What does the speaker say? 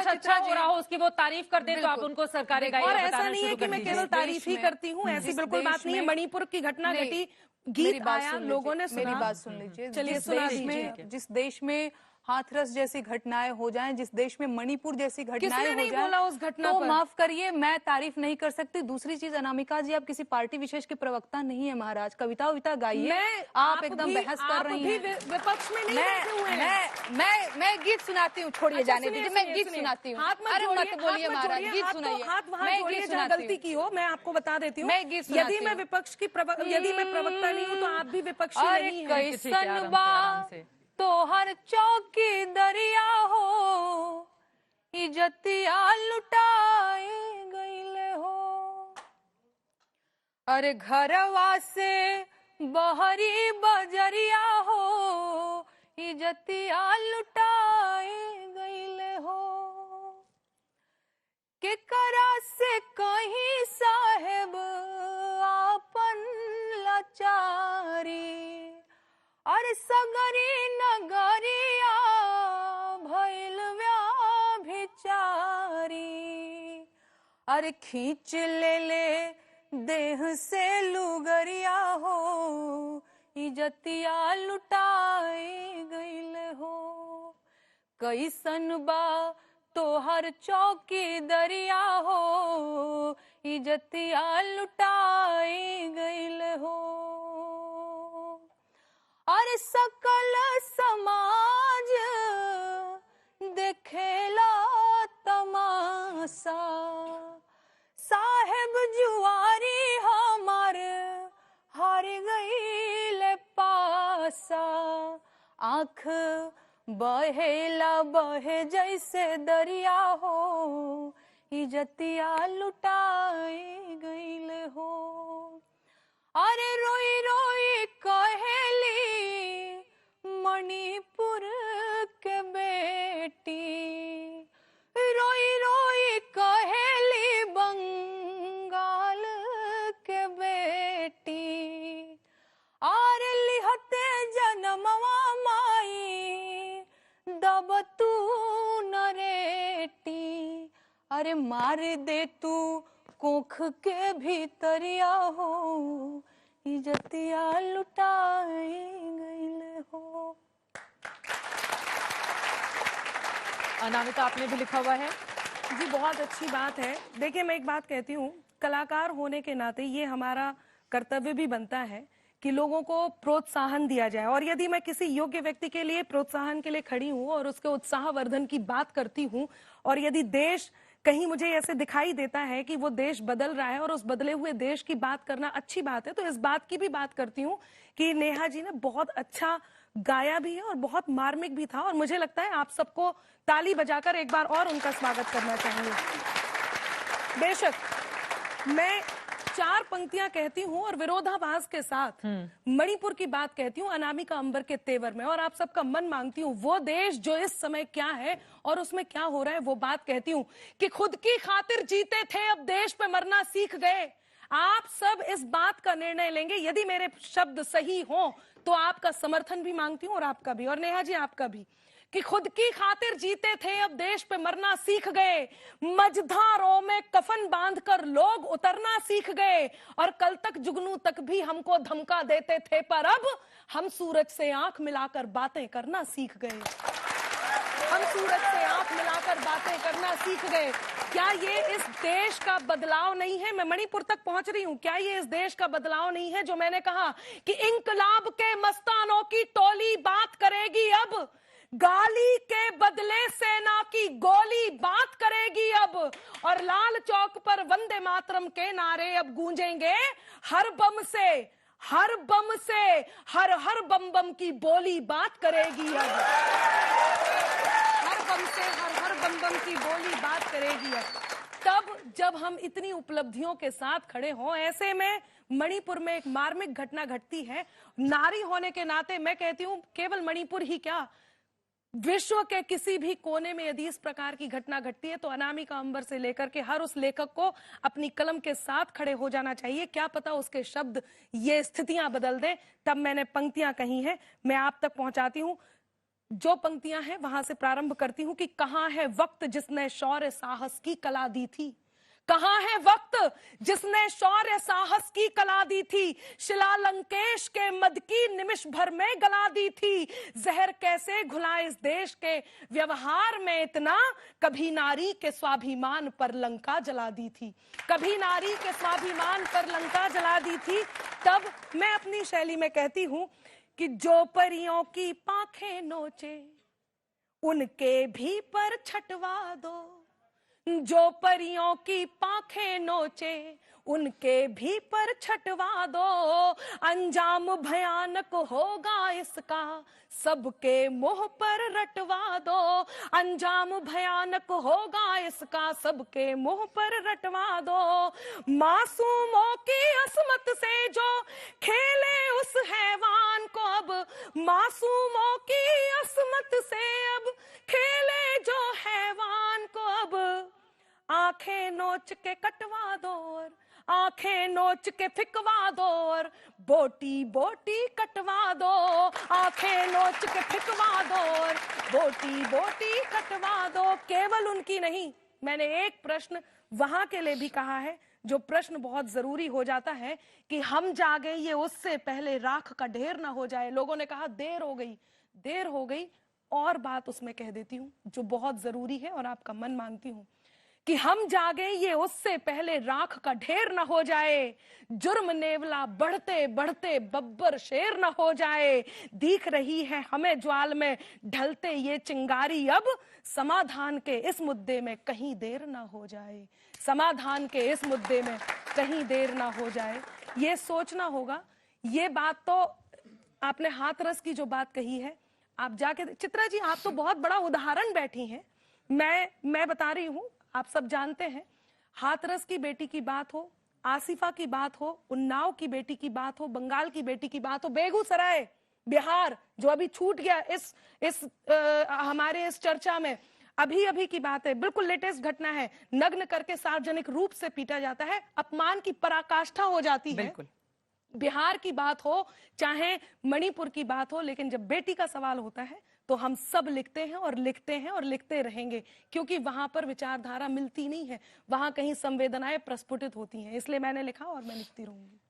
कुछ अच्छा हो रहा हो उसकी वो तारीफ कर दे तो आप उनको सरकारी गाइड और ऐसा नहीं है कि मैं केवल तारीफ ही करती हूँ, ऐसी बिल्कुल बात नहीं है। मणिपुर की घटना घटी, गीत आया, लोगों ने सुना। मेरी बात सुन लीजिए। चलिए सुना दीजिए। जिस देश में हाथरस जैसी घटनाएं हो जाएं, जिस देश में मणिपुर जैसी घटनाएं हो जाएं, बोला उस घटना तो पर? माफ करिए, मैं तारीफ नहीं कर सकती। दूसरी चीज, अनामिका जी, आप किसी पार्टी विशेष के प्रवक्ता नहीं है महाराज। कविता विता गाइए, आप एकदम बहस कर रही हैं। विपक्ष में नहीं बैठे हुए हैं। मैं गीत सुनाती हूँ, छोड़िए, जाने दीजिए, मैं गीत सुनाती हूँ। अरे मत बोलिए महाराज, गीत सुनाइए। हाथ वहां जोड़िए जहाँ गलती की हो, मैं आपको बता देती हूँ। यदि मैं विपक्ष की यदि मैं प्रवक्ता नहीं हूँ तो आप भी विपक्षी नहीं है। कैसन बा तो हर चौकी दरिया हो, इज्जतिया लुटाए गईले हो। अरे घरवा से बहरी बजरिया हो, इज्जतिया लुटाए गईले हो। केकरा से कहीं साहेब आपन लाचारी, अरे सगरी नगरिया भइल व्याभिचारी। अरे खींच ले देह से लुगरिया हो, इज्जतिया लुटाए गईल हो। कैसन बा तोहर चौकी दरिया हो, इज्जतिया लुटाए गईल हो। अरे सकल समाज देखेला तमाशा, साहेब जुआरी हमार हार गईल पासा। आँख बहेला बहे जैसे दरिया हो, इज्जतिया लुटाए गईल हो। अरे रोई रोई कहेली मणिपुर के बेटी, रोई रोई कहेली बंगाल के बेटी। अरे लिहते जनमवा माई दब तू नरेटी। अरे मार दे तू कोख के भीतरिया हो, इज्जतिया लुटाए गईल हो। अनामिका, आपने भी लिखा हुआ है जी, बहुत अच्छी बात है। देखिए, मैं एक बात कहती हूँ, कलाकार होने के नाते ये हमारा कर्तव्य भी बनता है कि लोगों को प्रोत्साहन दिया जाए। और यदि मैं किसी योग्य व्यक्ति के लिए प्रोत्साहन के लिए खड़ी हूँ और उसके उत्साहवर्धन की बात करती हूँ, और यदि देश कहीं मुझे ऐसे दिखाई देता है कि वो देश बदल रहा है और उस बदले हुए देश की बात करना अच्छी बात है, तो इस बात की भी बात करती हूँ कि नेहा जी ने बहुत अच्छा गाया भी है और बहुत मार्मिक भी था। और मुझे लगता है आप सबको ताली बजाकर एक बार और उनका स्वागत करना चाहेंगे। बेशक मैं 4 पंक्तियां कहती हूँ और विरोधाभास के साथ मणिपुर की बात कहती हूँ, अनामिका अंबर के तेवर में, और आप सबका मन मांगती हूँ। वो देश जो इस समय क्या है और उसमें क्या हो रहा है, वो बात कहती हूँ कि खुद की खातिर जीते थे, अब देश पे मरना सीख गए। आप सब इस बात का निर्णय लेंगे। यदि मेरे शब्द सही हो तो आपका समर्थन भी मांगती हूँ, और आपका भी, और नेहा जी आपका भी, कि खुद की खातिर जीते थे, अब देश पे मरना सीख गए। मझधारों में कफन बांधकर लोग उतरना सीख गए, और कल तक जुगनू तक भी हमको धमका देते थे, पर अब हम सूरज से आंख मिलाकर बातें करना सीख गए। हम सूरज से आंख मिलाकर बातें करना सीख गए। क्या ये इस देश का बदलाव नहीं है? मैं मणिपुर तक पहुंच रही हूं। क्या ये इस देश का बदलाव नहीं है जो मैंने कहा कि इंकलाब के मस्तानों की टोली बात करेगी अब, गाली के बदले सेना की गोली बात करेगी अब, और लाल चौक पर वंदे मातरम के नारे अब गूंजेंगे हर बम से, हर बम से, हर हर बम बम की बोली बात करेगी अब, हर बम से हर हर बम बम की बोली बात करेगी अब। तब जब हम इतनी उपलब्धियों के साथ खड़े हों, ऐसे में मणिपुर में एक मार्मिक घटना घटती है। नारी होने के नाते मैं कहती हूं, केवल मणिपुर ही क्या, विश्व के किसी भी कोने में यदि इस प्रकार की घटना घटती है तो अनामिका अंबर से लेकर के हर उस लेखक को अपनी कलम के साथ खड़े हो जाना चाहिए। क्या पता उसके शब्द ये स्थितियां बदल दें। तब मैंने पंक्तियां कही हैं, मैं आप तक पहुंचाती हूं। जो पंक्तियां हैं वहां से प्रारंभ करती हूं कि कहां है वक्त जिसने शौर्य साहस की कला दी थी। कहां है वक्त जिसने शौर्य साहस की कला दी थी। शिला लंकेश के मद की निमिष भर में गला दी थी। जहर कैसे घुला इस देश के व्यवहार में इतना, कभी नारी के स्वाभिमान पर लंका जला दी थी। कभी नारी के स्वाभिमान पर लंका जला दी थी। तब मैं अपनी शैली में कहती हूं कि जो परियों की पाखें नोचे उनके भी पर छटवा दो। जो परियों की पाखें नोचे उनके भी पर छटवा दो। अंजाम भयानक होगा इसका सबके मुंह पर रटवा दो। अंजाम भयानक होगा इसका सबके मुंह पर रटवा दो। मासूमों की असमत से जो खेले उस हैवान को अब, मासूमों की असमत से अब खेले जो हैवान को अब, आंखें नोच के कटवा दो और आंखें नोच के फिकवा दो और बोटी बोटी कटवा दो। आंखें नोच के फिकवा दो और बोटी बोटी कटवा दो। केवल उनकी नहीं, मैंने एक प्रश्न वहां के लिए भी कहा है, जो प्रश्न बहुत जरूरी हो जाता है कि हम जागे ये उससे पहले राख का ढेर ना हो जाए। लोगों ने कहा देर हो गई, देर हो गई। और बात उसमें कह देती हूं जो बहुत जरूरी है और आपका मन मांगती हूं कि हम जागे ये उससे पहले राख का ढेर न हो जाए। जुर्म नेवला बढ़ते बढ़ते बब्बर शेर न हो जाए। दिख रही है हमें ज्वाल में ढलते ये चिंगारी, अब समाधान के इस मुद्दे में कहीं देर ना हो जाए। समाधान के इस मुद्दे में कहीं देर ना हो जाए। ये सोचना होगा। ये बात तो आपने हाथरस की जो बात कही है, आप जाके चित्रा जी, आप तो बहुत बड़ा उदाहरण बैठी हैं। मैं बता रही हूं, आप सब जानते हैं, हाथरस की बेटी की बात हो, आसिफा की बात हो, उन्नाव की बेटी की बात हो, बंगाल की बेटी की बात हो, बेगूसराय बिहार जो अभी छूट गया हमारे इस चर्चा में, अभी अभी की बात है, बिल्कुल लेटेस्ट घटना है। नग्न करके सार्वजनिक रूप से पीटा जाता है, अपमान की पराकाष्ठा हो जाती है। बिल्कुल। बिहार की बात हो चाहे मणिपुर की बात हो, लेकिन जब बेटी का सवाल होता है तो हम सब लिखते हैं और लिखते हैं और लिखते रहेंगे, क्योंकि वहां पर विचारधारा मिलती नहीं है, वहां कहीं संवेदनाएं प्रस्फुटित होती हैं। इसलिए मैंने लिखा और मैं लिखती रहूंगी।